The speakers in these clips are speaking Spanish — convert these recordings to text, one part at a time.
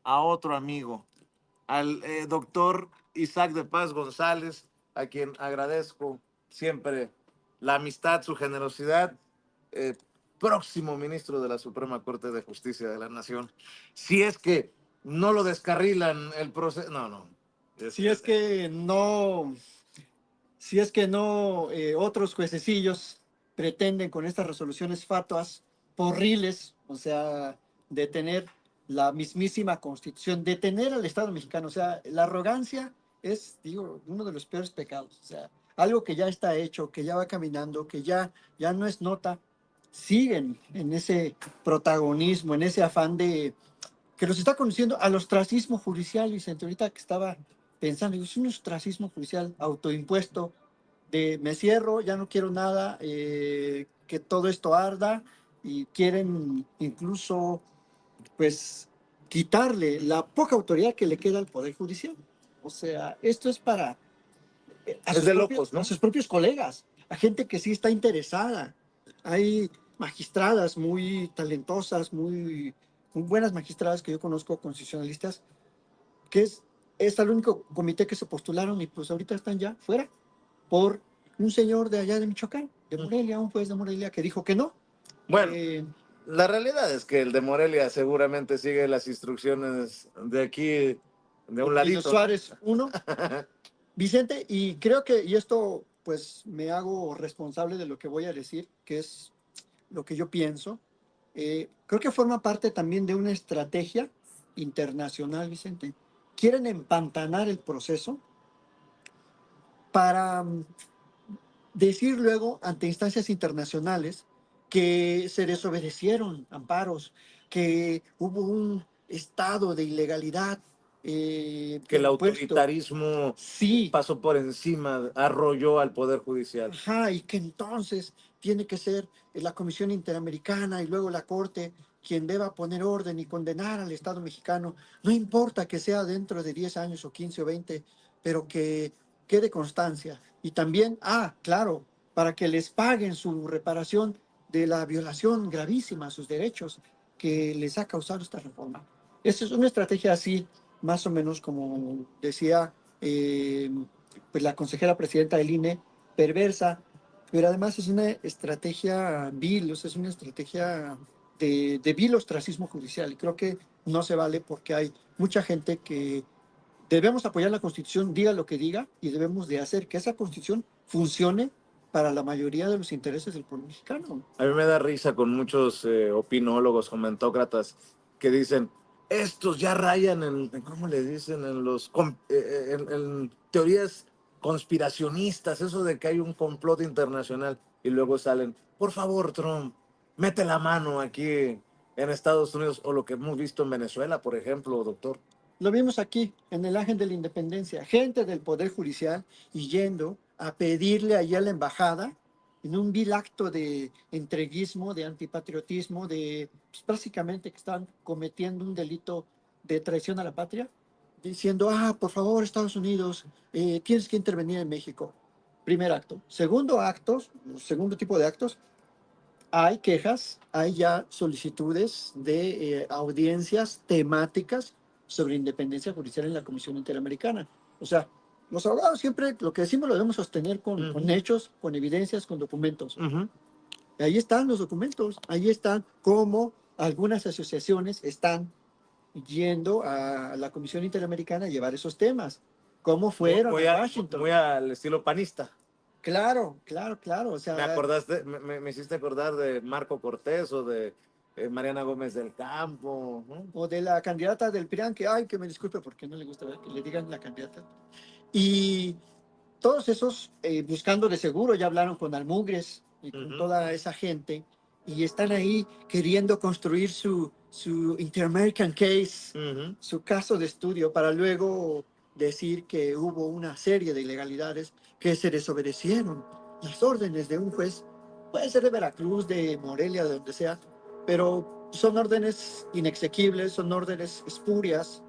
a otro amigo, al doctor Isaac de Paz González, a quien agradezco siempre la amistad, su generosidad, eh, próximo ministro de la Suprema Corte de Justicia de la Nación. Si es que no lo descarrilan el proceso, no, no. Si es que no, si es que no, otros juececillos pretenden con estas resoluciones fatuas porriles, o sea, detener la mismísima Constitución, detener al Estado mexicano. O sea, la arrogancia es, digo, uno de los peores pecados. O sea, algo que ya está hecho, que ya va caminando, que ya no es nota, siguen en ese protagonismo, en ese afán de que los está conduciendo al ostracismo judicial. Vicente, ahorita que estaba pensando, digo, es un ostracismo judicial autoimpuesto de me cierro, ya no quiero nada, que todo esto arda, y quieren incluso, pues, quitarle la poca autoridad que le queda al Poder Judicial. O sea, esto es para es de locos, ¿no? a sus propios colegas, a gente que sí está interesada. Hay magistradas muy talentosas, muy buenas magistradas que yo conozco, constitucionalistas, que es el único comité que se postularon y pues ahorita están ya fuera por un señor de allá de Michoacán, de Morelia, un juez de Morelia que dijo que no. Bueno, la realidad es que el de Morelia seguramente sigue las instrucciones de aquí, de un ladito, Suárez 1, Vicente, y creo que, y esto pues me hago responsable de lo que voy a decir, que es lo que yo pienso, creo que forma parte también de una estrategia internacional, Vicente. Quieren empantanar el proceso para decir luego ante instancias internacionales que se desobedecieron amparos, que hubo un estado de ilegalidad. Que el autoritarismo sí, pasó por encima, arrolló al Poder Judicial. Ajá, y que entonces tiene que ser la Comisión Interamericana y luego la Corte quien deba poner orden y condenar al Estado mexicano. No importa que sea dentro de 10 años o 15 o 20, pero que quede constancia. Y también, claro, para que les paguen su reparación de la violación gravísima a sus derechos que les ha causado esta reforma. Esa es una estrategia así, más o menos como decía pues la consejera presidenta del INE, perversa, pero además es una estrategia vil, o sea, es una estrategia de vil ostracismo judicial. Y creo que no se vale porque hay mucha gente que debemos apoyar la Constitución, diga lo que diga, y debemos de hacer que esa Constitución funcione para la mayoría de los intereses del pueblo mexicano. A mí me da risa con muchos opinólogos, comentócratas, que dicen, estos ya rayan en ¿cómo le dicen? En teorías conspiracionistas, eso de que hay un complot internacional, y luego salen, por favor, Trump, mete la mano aquí en Estados Unidos, o lo que hemos visto en Venezuela, por ejemplo, doctor. Lo vimos aquí, en el Ángel de la Independencia, gente del Poder Judicial y yendo a pedirle allá a la embajada, en un vil acto de entreguismo, de antipatriotismo, de pues, básicamente que están cometiendo un delito de traición a la patria, diciendo, por favor, Estados Unidos, tienes que intervenir en México. Primer acto. Segundo acto, segundo tipo de actos, hay quejas, hay ya solicitudes de audiencias temáticas sobre independencia judicial en la Comisión Interamericana. O sea, los abogados siempre lo que decimos lo debemos sostener con hechos, con evidencias, con documentos. Ahí están los documentos, ahí están cómo algunas asociaciones están yendo a la Comisión Interamericana a llevar esos temas. ¿Cómo fueron a Washington? Muy al estilo panista. Claro, claro, claro. O sea, me hiciste acordar de Marco Cortés o de Mariana Gómez del Campo. O de la candidata del PRIAN, que me disculpe porque no le gusta ver que le digan la candidata. Y todos esos, buscando de seguro, ya hablaron con Almugres y con toda esa gente, y están ahí queriendo construir su Inter-American Case, su caso de estudio, para luego decir que hubo una serie de ilegalidades, que se desobedecieron las órdenes de un juez, puede ser de Veracruz, de Morelia, de donde sea, pero son órdenes inexequibles, son órdenes espurias,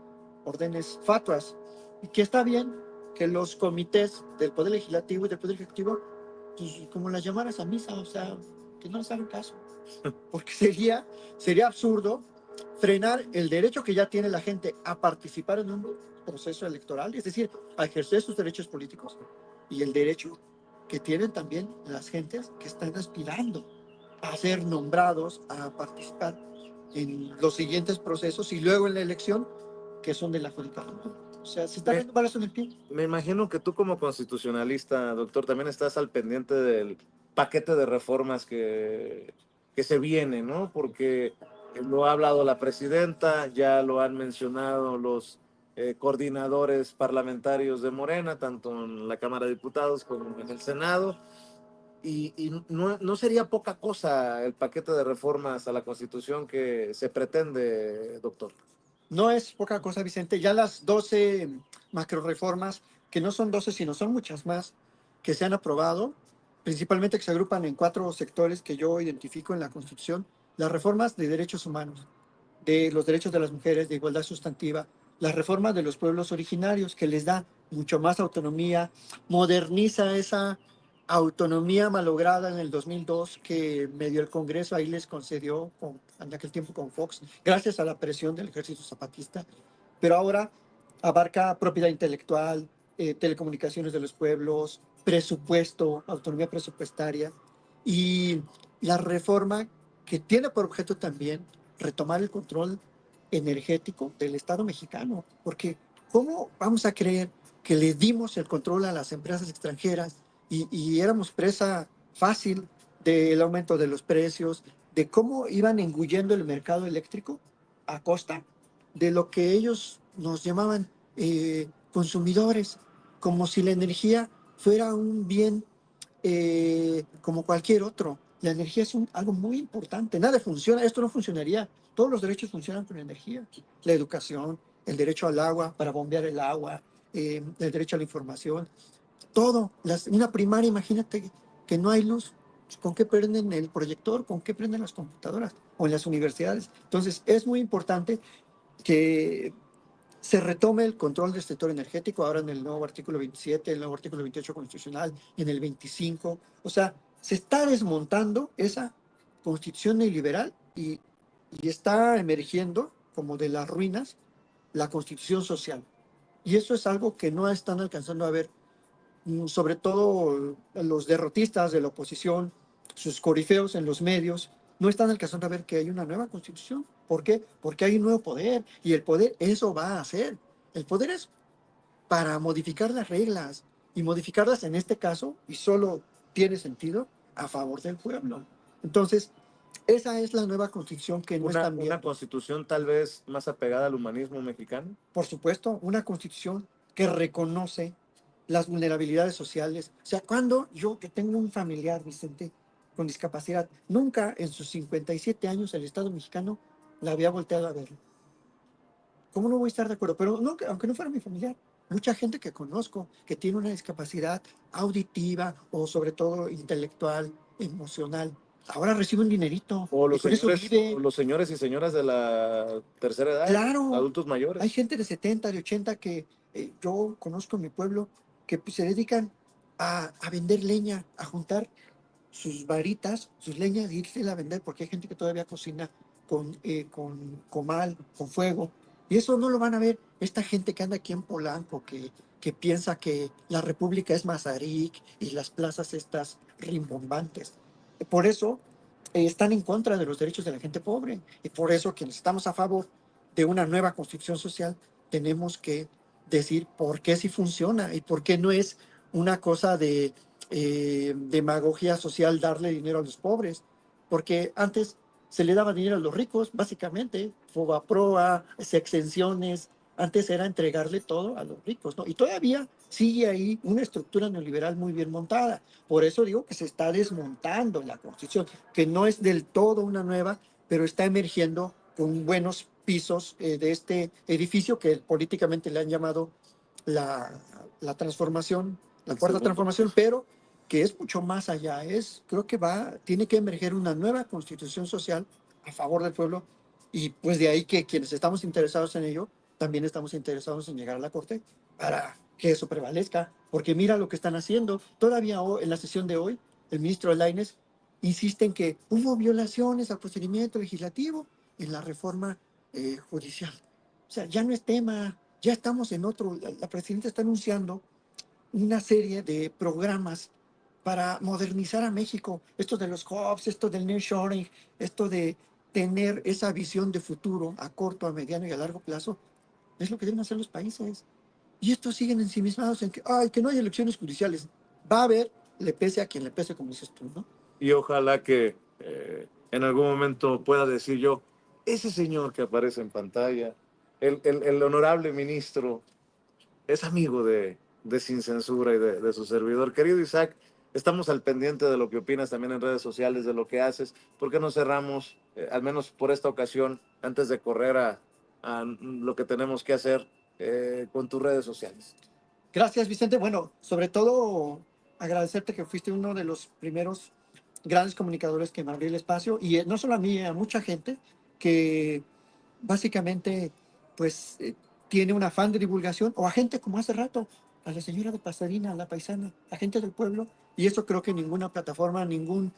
órdenes fatuas, y que está bien que los comités del Poder Legislativo y del Poder Ejecutivo, pues como las llamaras a misa, o sea, que no les hagan caso, porque sería absurdo frenar el derecho que ya tiene la gente a participar en un proceso electoral, es decir, a ejercer sus derechos políticos, y el derecho que tienen también las gentes que están aspirando a ser nombrados, a participar en los siguientes procesos y luego en la elección, que son de la judicatura. O sea, se está Me, dando balas en el pie. me imagino que tú como constitucionalista, doctor, también estás al pendiente del paquete de reformas que se viene, ¿no? Porque lo ha hablado la presidenta, ya lo han mencionado los coordinadores parlamentarios de Morena, tanto en la Cámara de Diputados como en el Senado. Y no sería poca cosa el paquete de reformas a la Constitución que se pretende, doctor. No es poca cosa, Vicente. Ya las 12 macro reformas, que no son 12, sino son muchas más, que se han aprobado, principalmente que se agrupan en 4 sectores que yo identifico en la Constitución: las reformas de derechos humanos, de los derechos de las mujeres, de igualdad sustantiva, la reforma de los pueblos originarios, que les da mucho más autonomía, moderniza esa autonomía malograda en el 2002 que medio el Congreso ahí les concedió en aquel tiempo con Fox, gracias a la presión del ejército zapatista, pero ahora abarca propiedad intelectual, telecomunicaciones de los pueblos, presupuesto, autonomía presupuestaria, y la reforma que tiene por objeto también retomar el control energético del Estado mexicano, porque ¿cómo vamos a creer que le dimos el control a las empresas extranjeras y éramos presa fácil del aumento de los precios, de cómo iban engullendo el mercado eléctrico a costa de lo que ellos nos llamaban consumidores, como si la energía fuera un bien como cualquier otro? La energía es algo muy importante. Nada funciona, esto no funcionaría. Todos los derechos funcionan con energía. La educación, el derecho al agua para bombear el agua, el derecho a la información, todo. Una primaria, imagínate que no hay luz. ¿Con qué prenden el proyector? ¿Con qué prenden las computadoras? O en las universidades. Entonces, es muy importante que se retome el control del sector energético, ahora en el nuevo artículo 27, el nuevo artículo 28 constitucional, en el 25. O sea, se está desmontando esa constitución neoliberal y está emergiendo como de las ruinas la constitución social. Y eso es algo que no están alcanzando a ver, sobre todo los derrotistas de la oposición, sus corifeos en los medios, no están alcanzando a ver que hay una nueva constitución. ¿Por qué? Porque hay un nuevo poder, y el poder eso va a hacer. El poder es para modificar las reglas, y modificarlas en este caso, y solo tiene sentido, a favor del pueblo. Entonces, esa es la nueva constitución que no están Una viendo. constitución tal vez más apegada al humanismo mexicano. Por supuesto, una constitución que reconoce las vulnerabilidades sociales. O sea, cuando yo, que tengo un familiar, Vicente, con discapacidad, nunca en sus 57 años el Estado mexicano la había volteado a ver. ¿Cómo no voy a estar de acuerdo? Pero no, aunque no fuera mi familiar, mucha gente que conozco que tiene una discapacidad auditiva o sobre todo intelectual, emocional, ahora recibe un dinerito y con eso O vive. los señores y señoras de la tercera edad, Claro, adultos hay mayores. gente de 70, de 80 que yo conozco en mi pueblo, que pues, se dedican a vender leña, a juntar sus varitas, sus leñas, y irse a vender, porque hay gente que todavía cocina con comal, con fuego. Y eso no lo van a ver esta gente que anda aquí en Polanco, que piensa que la República es Mazarik y las plazas estas rimbombantes. Por eso están en contra de los derechos de la gente pobre. Y por eso quienes estamos a favor de una nueva construcción social, tenemos que decir por qué sí funciona y por qué no es una cosa de demagogia social darle dinero a los pobres. Porque antes se le daba dinero a los ricos, básicamente, Fobaproa, exenciones, antes era entregarle todo a los ricos, ¿no? Y todavía sigue ahí una estructura neoliberal muy bien montada. Por eso digo que se está desmontando la Constitución, que no es del todo una nueva, pero está emergiendo con buenos pisos de este edificio que políticamente le han llamado la, la transformación, la El cuarta segundo transformación, piso. pero que es mucho más allá. Creo que tiene que emerger una nueva constitución social a favor del pueblo, y pues de ahí que quienes estamos interesados en ello, también estamos interesados en llegar a la Corte para que eso prevalezca, porque mira lo que están haciendo. Todavía en la sesión de hoy, el ministro Lainez insiste en que hubo violaciones al procedimiento legislativo, en la reforma judicial. O sea, ya no es tema, ya estamos en otro. La presidenta está anunciando una serie de programas para modernizar a México. Esto de los hubs, esto del nearshoring, esto de tener esa visión de futuro a corto, a mediano y a largo plazo, es lo que deben hacer los países. Y estos siguen ensimismados en que, ay, que no hay elecciones judiciales. Va a haber, le pese a quien le pese, como dices tú, ¿no? Y ojalá que en algún momento pueda decir yo, ese señor que aparece en pantalla, el honorable ministro, es amigo de Sin Censura y de su servidor. Querido Isaac, estamos al pendiente de lo que opinas también en redes sociales, de lo que haces. ¿Por qué no cerramos, al menos por esta ocasión, antes de correr a lo que tenemos que hacer con tus redes sociales? Gracias, Vicente. Bueno, sobre todo agradecerte que fuiste uno de los primeros grandes comunicadores que me abrió el espacio y no solo a mí, a mucha gente que básicamente pues tiene un afán de divulgación o a gente como hace rato, a la señora de Pasadena, a la paisana, a gente del pueblo. Y eso creo que ninguna plataforma, ningún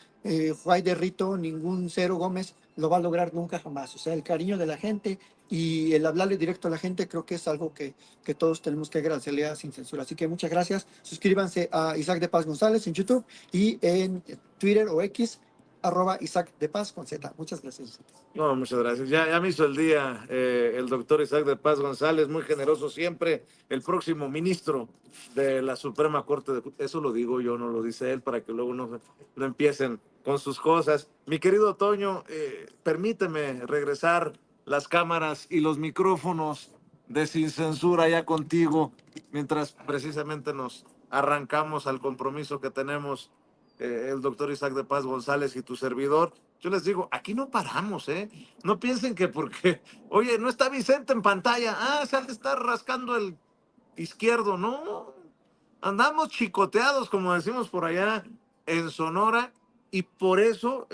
Juay de Rito, ningún Cero Gómez lo va a lograr nunca jamás. O sea, el cariño de la gente y el hablarle directo a la gente creo que es algo que todos tenemos que agradecerle a Sin Censura. Así que muchas gracias. Suscríbanse a Isaac de Paz González en YouTube y en Twitter o X, @Isaac de Paz con Z. Muchas gracias. No, muchas gracias. Ya me hizo el día el doctor Isaac de Paz González, muy generoso siempre, el próximo ministro de la Suprema Corte de... Eso lo digo yo, no lo dice él, para que luego no empiecen con sus cosas. Mi querido Toño, permíteme regresar las cámaras y los micrófonos de Sin Censura ya contigo, mientras precisamente nos arrancamos al compromiso que tenemos el doctor Isaac de Paz González y tu servidor. Yo les digo, aquí no paramos, ¿eh? No piensen que porque, oye, no está Vicente en pantalla, se ha de estar rascando el izquierdo, no. Andamos chicoteados, como decimos por allá en Sonora, y por eso,